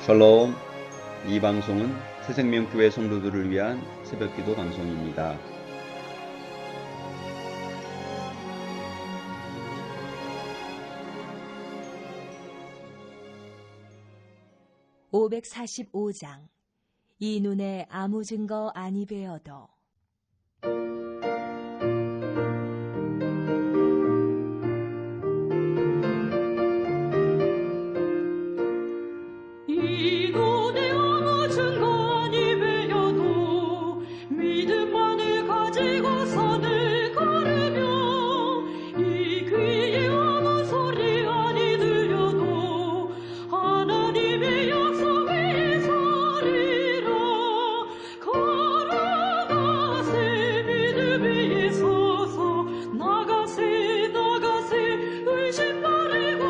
샬롬. 이 방송은 새생명교회 성도들을 위한 새벽기도 방송입니다. (545장) 이 눈에 아무 증거 아니 베어도. 이 눈에 아무 증거 아니 베어도 믿음만을 가지고 선을 걸으며 이 귀에 아무 소리 아니 들려도 하나님의 약속 위에 서리라. 걸어가세 믿음 위에 서서 나가세 의심 버리고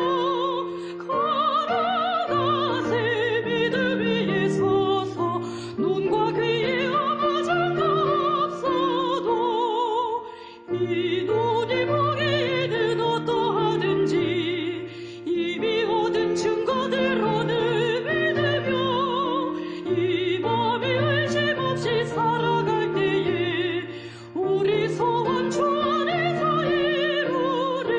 걸어가세 믿음 위에 서서 눈과 귀에 아무 장가 없어도 이 눈이 보기에는 어떠하든지 이미 얻은 증거대로는 믿으며 이 밤에 의심 없이 살아갈 때에 우리 소원 주 안에서 이루리.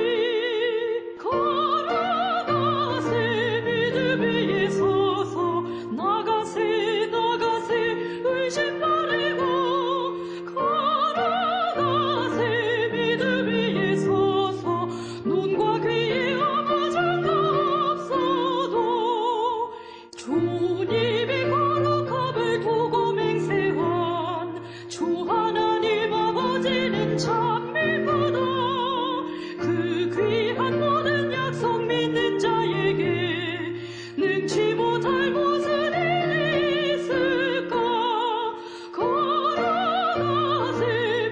걸어가세 믿음 위에 서서 나가세 의심 버리고 걸어가세 믿음 위에 서서 눈과 귀에 아무 장가 없어도 주님이 거룩함을 두고 맹세한 주 하나님 아버지는 참 미쁘다. 그 귀한 모든 약속 믿는 자에게 능치 못할 무슨 일이 있을까. 걸어가세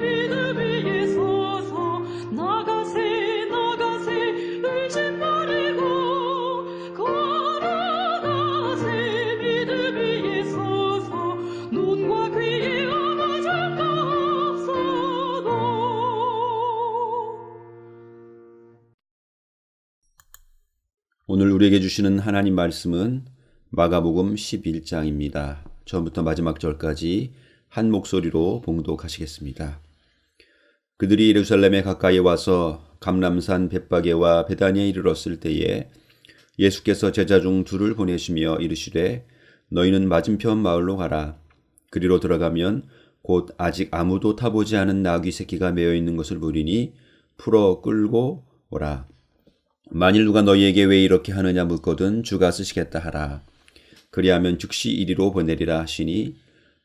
믿음 위에 서서 나가세 의심 버리고 걸어가세 믿음 위에 서서 눈과 귀에 아무 장가 없어도. 오늘 우리에게 주시는 하나님 말씀은 마가복음 11장입니다. 처음부터 마지막 절까지 한 목소리로 봉독하시겠습니다. 그들이 예루살렘에 가까이 와서 감람산 벳바게와 베다니에 이르렀을 때에 예수께서 제자 중 둘을 보내시며 이르시되 너희는 맞은편 마을로 가라. 그리로 들어가면 곧 아직 아무도 타보지 않은 나귀 새끼가 매어 있는 것을 보리니 풀어 끌고 오라. 만일 누가 너희에게 왜 이렇게 하느냐 묻거든 주가 쓰시겠다 하라. 그리하면 즉시 이리로 보내리라 하시니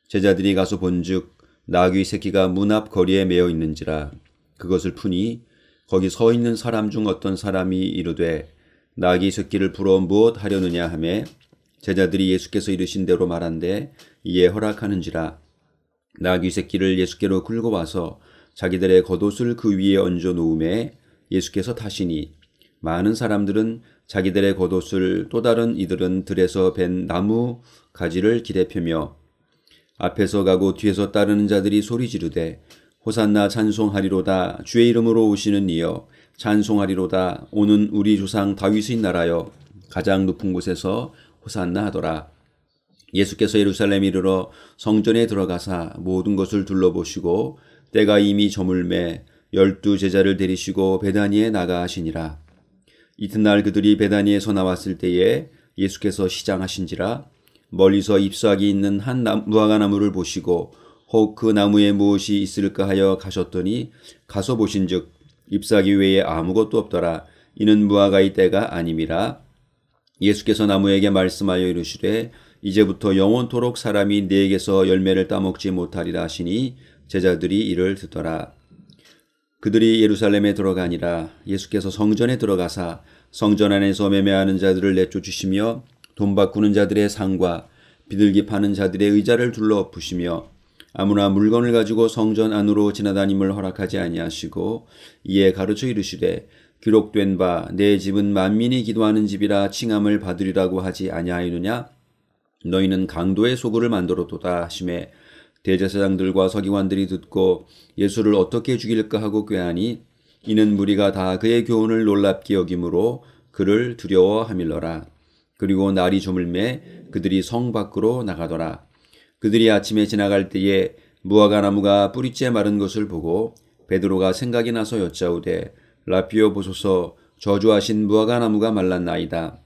제자들이 가서 본즉 나귀 새끼가 문 앞 거리에 매어 있는지라. 그것을 푸니 거기 서 있는 사람 중 어떤 사람이 이르되 나귀 새끼를 풀어 무엇 하려느냐 하매 제자들이 예수께서 이르신 대로 말한대 이에 허락하는지라. 나귀 새끼를 예수께로 끌고 와서 자기들의 겉옷을 그 위에 얹어 놓음에 예수께서 타시니 많은 사람들은 자기들의 겉옷을 또 다른 이들은 들에서 벤 나무 가지를 길에 펴며 앞에서 가고 뒤에서 따르는 자들이 소리 지르되 호산나 찬송하리로다. 주의 이름으로 오시는 이여 찬송하리로다. 오는 우리 조상 다윗의 나라여 가장 높은 곳에서 호산나 하더라. 예수께서 예루살렘에 이르러 성전에 들어가사 모든 것을 둘러보시고 때가 이미 저물매 12 제자를 데리시고 베다니에 나가 하시니라. 이튿날 그들이 베다니에서 나왔을 때에 예수께서 시장하신지라. 멀리서 잎사귀 있는 한 무화과나무를 보시고 혹 그 나무에 무엇이 있을까 하여 가셨더니 가서 보신즉 잎사귀 외에 아무것도 없더라. 이는 무화과의 때가 아님이라. 예수께서 나무에게 말씀하여 이르시되 이제부터 영원토록 사람이 네게서 열매를 따먹지 못하리라 하시니 제자들이 이를 듣더라. 그들이 예루살렘에 들어가니라. 예수께서 성전에 들어가사 성전 안에서 매매하는 자들을 내쫓으시며 돈 바꾸는 자들의 상과 비둘기 파는 자들의 의자를 둘러 푸시며 아무나 물건을 가지고 성전 안으로 지나다님을 허락하지 아니하시고 이에 가르쳐 이르시되 기록된 바 내 집은 만민이 기도하는 집이라 칭함을 받으리라고 하지 아니하였느냐. 너희는 강도의 소굴을 만들었도다 하시매 대제사장들과 서기관들이 듣고 예수를 어떻게 죽일까 하고 꾀하니 이는 무리가 다 그의 교훈을 놀랍게 여김으로 그를 두려워하밀러라. 그리고 날이 저물매 그들이 성 밖으로 나가더라. 그들이 아침에 지나갈 때에 무화과 나무가 뿌리째 마른 것을 보고 베드로가 생각이 나서 여짜오되 라피오 보소서 저주하신 무화과 나무가 말랐나이다.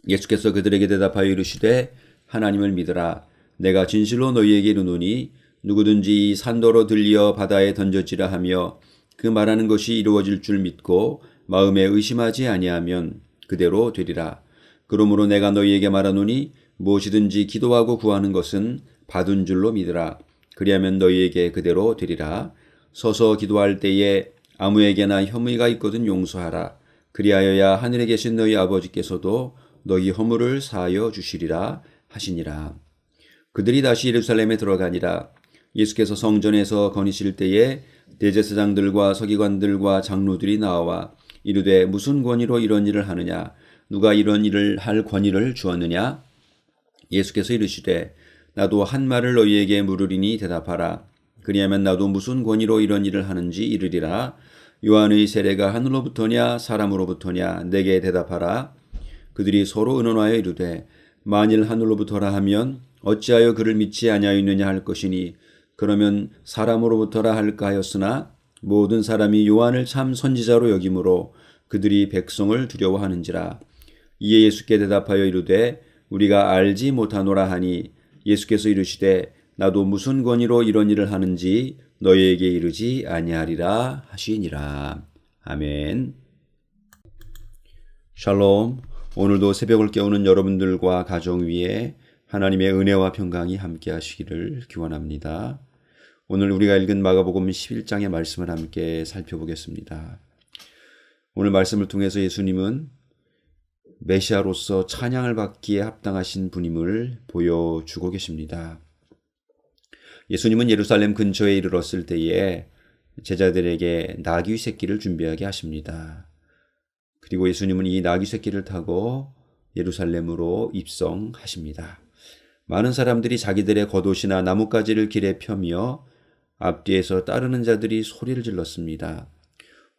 예수께서 그들에게 대답하여 이르시되 하나님을 믿으라. 내가 진실로 너희에게 이르노니 누구든지 이 산더러 들리어 바다에 던져지라 하며 그 말하는 것이 이루어질 줄 믿고 마음에 의심하지 아니하면 그대로 되리라. 그러므로 내가 너희에게 말하노니 무엇이든지 기도하고 구하는 것은 받은 줄로 믿으라. 그리하면 너희에게 그대로 되리라. 서서 기도할 때에 아무에게나 혐의가 있거든 용서하라. 그리하여야 하늘에 계신 너희 아버지께서도 너희 허물을 사하여 주시리라 하시니라. 그들이 다시 예루살렘에 들어가니라. 예수께서 성전에서 거니실 때에 대제사장들과 서기관들과 장로들이 나와 이르되 무슨 권위로 이런 일을 하느냐? 누가 이런 일을 할 권위를 주었느냐? 예수께서 이르시되 나도 한 말을 너희에게 물으리니 대답하라. 그리하면 나도 무슨 권위로 이런 일을 하는지 이르리라. 요한의 세례가 하늘로부터냐 사람으로부터냐 내게 대답하라. 그들이 서로 의논하여 이르되 만일 하늘로부터라 하면 어찌하여 그를 믿지 아니하였느냐 할 것이니 그러면 사람으로부터라 할까 하였으나 모든 사람이 요한을 참 선지자로 여기므로 그들이 백성을 두려워하는지라. 이에 예수께 대답하여 이르되 우리가 알지 못하노라 하니 예수께서 이르시되 나도 무슨 권위로 이런 일을 하는지 너희에게 이르지 아니하리라 하시니라. 아멘. 샬롬. 오늘도 새벽을 깨우는 여러분들과 가정 위에 하나님의 은혜와 평강이 함께 하시기를 기원합니다. 오늘 우리가 읽은 마가복음 11장의 말씀을 함께 살펴보겠습니다. 오늘 말씀을 통해서 예수님은 메시아로서 찬양을 받기에 합당하신 분임을 보여주고 계십니다. 예수님은 예루살렘 근처에 이르렀을 때에 제자들에게 나귀 새끼를 준비하게 하십니다. 그리고 예수님은 이 나귀 새끼를 타고 예루살렘으로 입성하십니다. 많은 사람들이 자기들의 겉옷이나 나뭇가지를 길에 펴며 앞뒤에서 따르는 자들이 소리를 질렀습니다.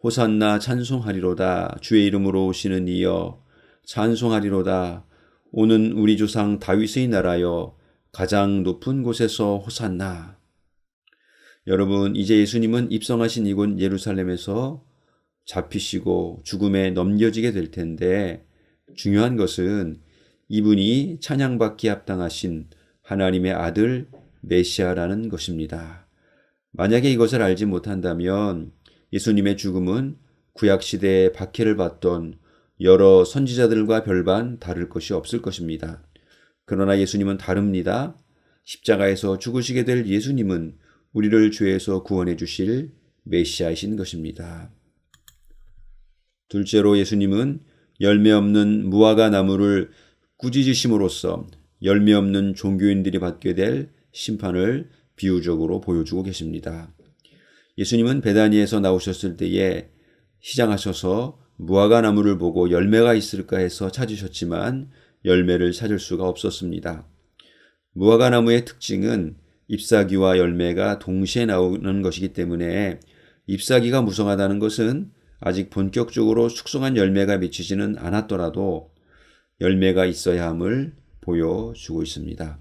호산나 찬송하리로다. 주의 이름으로 오시는 이여 찬송하리로다. 오는 우리 조상 다윗의 나라여 가장 높은 곳에서 호산나. 여러분, 이제 예수님은 입성하신 이곳 예루살렘에서 잡히시고 죽음에 넘겨지게 될 텐데 중요한 것은 이분이 찬양받기 합당하신 하나님의 아들 메시아라는 것입니다. 만약에 이것을 알지 못한다면 예수님의 죽음은 구약시대에 박해를 받던 여러 선지자들과 별반 다를 것이 없을 것입니다. 그러나 예수님은 다릅니다. 십자가에서 죽으시게 될 예수님은 우리를 죄에서 구원해 주실 메시아이신 것입니다. 둘째로 예수님은 열매 없는 무화과 나무를 꾸짖으심으로써 열매 없는 종교인들이 받게 될 심판을 비유적으로 보여주고 계십니다. 예수님은 베다니에서 나오셨을 때에 시장하셔서 무화과 나무를 보고 열매가 있을까 해서 찾으셨지만 열매를 찾을 수가 없었습니다. 무화과 나무의 특징은 잎사귀와 열매가 동시에 나오는 것이기 때문에 잎사귀가 무성하다는 것은 아직 본격적으로 숙성한 열매가 맺히지는 않았더라도 열매가 있어야 함을 보여주고 있습니다.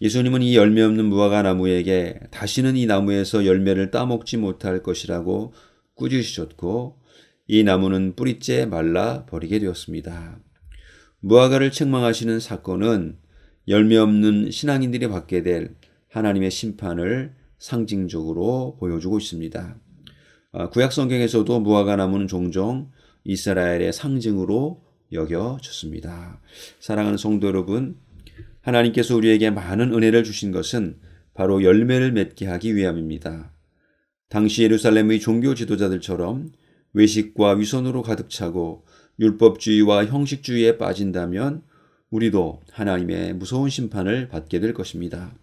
예수님은 이 열매 없는 무화과 나무에게 다시는 이 나무에서 열매를 따먹지 못할 것이라고 꾸짖으셨고 이 나무는 뿌리째 말라 버리게 되었습니다. 무화과를 책망하시는 사건은 열매 없는 신앙인들이 받게 될 하나님의 심판을 상징적으로 보여주고 있습니다. 구약 성경에서도 무화과 나무는 종종 이스라엘의 상징으로 여겨졌습니다. 사랑하는 성도 여러분, 하나님께서 우리에게 많은 은혜를 주신 것은 바로 열매를 맺게 하기 위함입니다. 당시 예루살렘의 종교 지도자들처럼 외식과 위선으로 가득 차고 율법주의와 형식주의에 빠진다면 우리도 하나님의 무서운 심판을 받게 될 것입니다.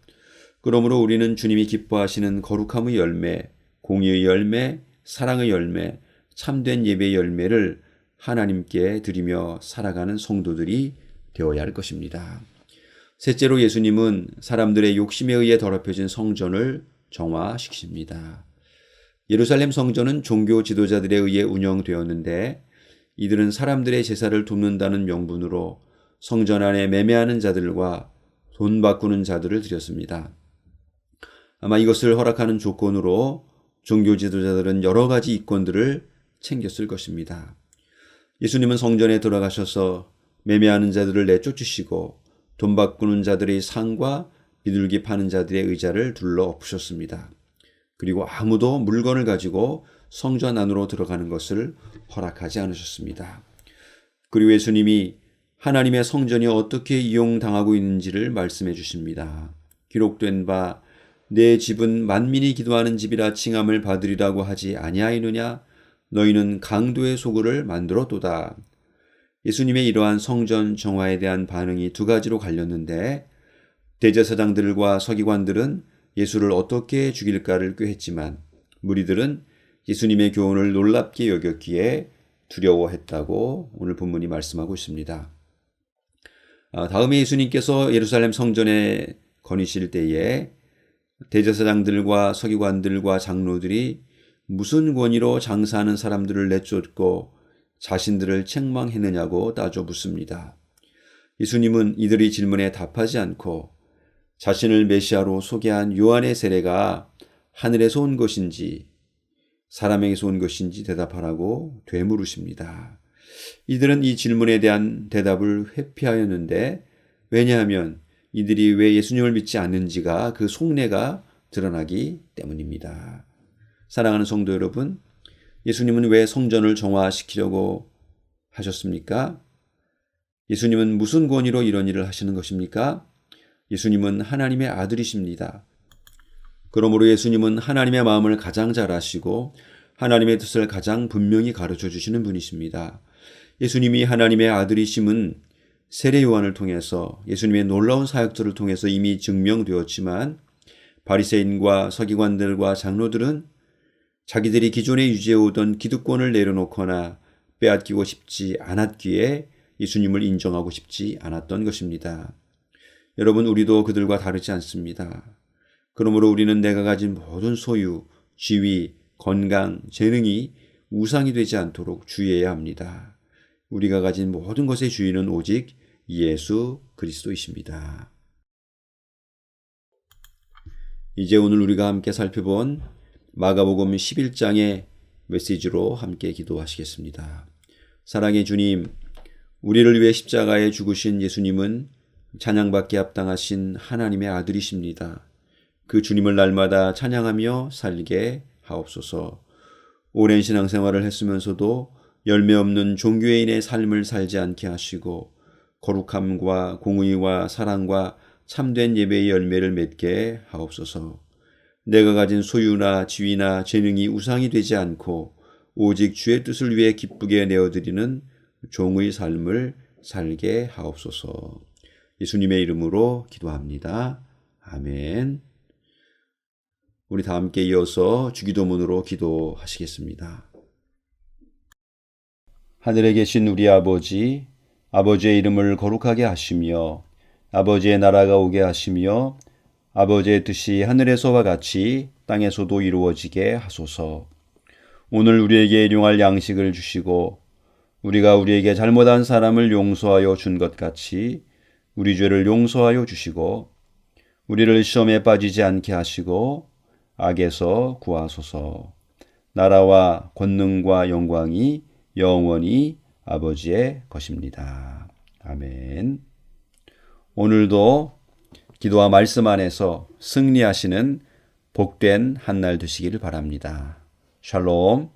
그러므로 우리는 주님이 기뻐하시는 거룩함의 열매, 공의의 열매, 사랑의 열매, 참된 예배의 열매를 하나님께 드리며 살아가는 성도들이 되어야 할 것입니다. 셋째로 예수님은 사람들의 욕심에 의해 더럽혀진 성전을 정화시키십니다. 예루살렘 성전은 종교 지도자들에 의해 운영되었는데 이들은 사람들의 제사를 돕는다는 명분으로 성전 안에 매매하는 자들과 돈 바꾸는 자들을 들였습니다. 아마 이것을 허락하는 조건으로 종교 지도자들은 여러 가지 이권들을 챙겼을 것입니다. 예수님은 성전에 들어가셔서 매매하는 자들을 내쫓으시고 돈 바꾸는 자들의 상과 비둘기 파는 자들의 의자를 둘러 엎으셨습니다. 그리고 아무도 물건을 가지고 성전 안으로 들어가는 것을 허락하지 않으셨습니다. 그리고 예수님이 하나님의 성전이 어떻게 이용당하고 있는지를 말씀해 주십니다. 기록된 바 내 집은 만민이 기도하는 집이라 칭함을 받으리라고 하지 아니하였느냐? 너희는 강도의 소굴을 만들었도다. 예수님의 이러한 성전 정화에 대한 반응이 두 가지로 갈렸는데 대제사장들과 서기관들은 예수를 어떻게 죽일까를 꾀했지만 무리들은 예수님의 교훈을 놀랍게 여겼기에 두려워했다고 오늘 본문이 말씀하고 있습니다. 다음에 예수님께서 예루살렘 성전에 거니실 때에 대제사장들과 서기관들과 장로들이 무슨 권위로 장사하는 사람들을 내쫓고 자신들을 책망했느냐고 따져 묻습니다. 예수님은 이들의 질문에 답하지 않고 자신을 메시아로 소개한 요한의 세례가 하늘에서 온 것인지 사람에게서 온 것인지 대답하라고 되물으십니다. 이들은 이 질문에 대한 대답을 회피하였는데 왜냐하면 이들이 왜 예수님을 믿지 않는지가 그 속내가 드러나기 때문입니다. 사랑하는 성도 여러분, 예수님은 왜 성전을 정화시키려고 하셨습니까? 예수님은 무슨 권위로 이런 일을 하시는 것입니까? 예수님은 하나님의 아들이십니다. 그러므로 예수님은 하나님의 마음을 가장 잘 아시고 하나님의 뜻을 가장 분명히 가르쳐 주시는 분이십니다. 예수님이 하나님의 아들이심은 세례 요한을 통해서 예수님의 놀라운 사역들을 통해서 이미 증명되었지만 바리새인과 서기관들과 장로들은 자기들이 기존에 유지해오던 기득권을 내려놓거나 빼앗기고 싶지 않았기에 예수님을 인정하고 싶지 않았던 것입니다. 여러분, 우리도 그들과 다르지 않습니다. 그러므로 우리는 내가 가진 모든 소유, 지위, 건강, 재능이 우상이 되지 않도록 주의해야 합니다. 우리가 가진 모든 것의 주인은 오직 예수 그리스도이십니다. 이제 오늘 우리가 함께 살펴본 마가복음 11장의 메시지로 함께 기도하시겠습니다. 사랑의 주님, 우리를 위해 십자가에 죽으신 예수님은 찬양받기에 합당하신 하나님의 아들이십니다. 그 주님을 날마다 찬양하며 살게 하옵소서. 오랜 신앙생활을 했으면서도 열매 없는 종교인의 삶을 살지 않게 하시고 거룩함과 공의와 사랑과 참된 예배의 열매를 맺게 하옵소서. 내가 가진 소유나 지위나 재능이 우상이 되지 않고 오직 주의 뜻을 위해 기쁘게 내어드리는 종의 삶을 살게 하옵소서. 예수님의 이름으로 기도합니다. 아멘. 우리 다 함께 이어서 주기도문으로 기도하시겠습니다. 하늘에 계신 우리 아버지, 아버지의 이름을 거룩하게 하시며 아버지의 나라가 오게 하시며 아버지의 뜻이 하늘에서와 같이 땅에서도 이루어지게 하소서. 오늘 우리에게 일용할 양식을 주시고 우리가 우리에게 잘못한 사람을 용서하여 준 것 같이 우리 죄를 용서하여 주시고 우리를 시험에 빠지지 않게 하시고 악에서 구하소서. 나라와 권능과 영광이 영원히 아버지의 것입니다. 아멘. 오늘도 기도와 말씀 안에서 승리하시는 복된 한 날 되시기를 바랍니다. 샬롬.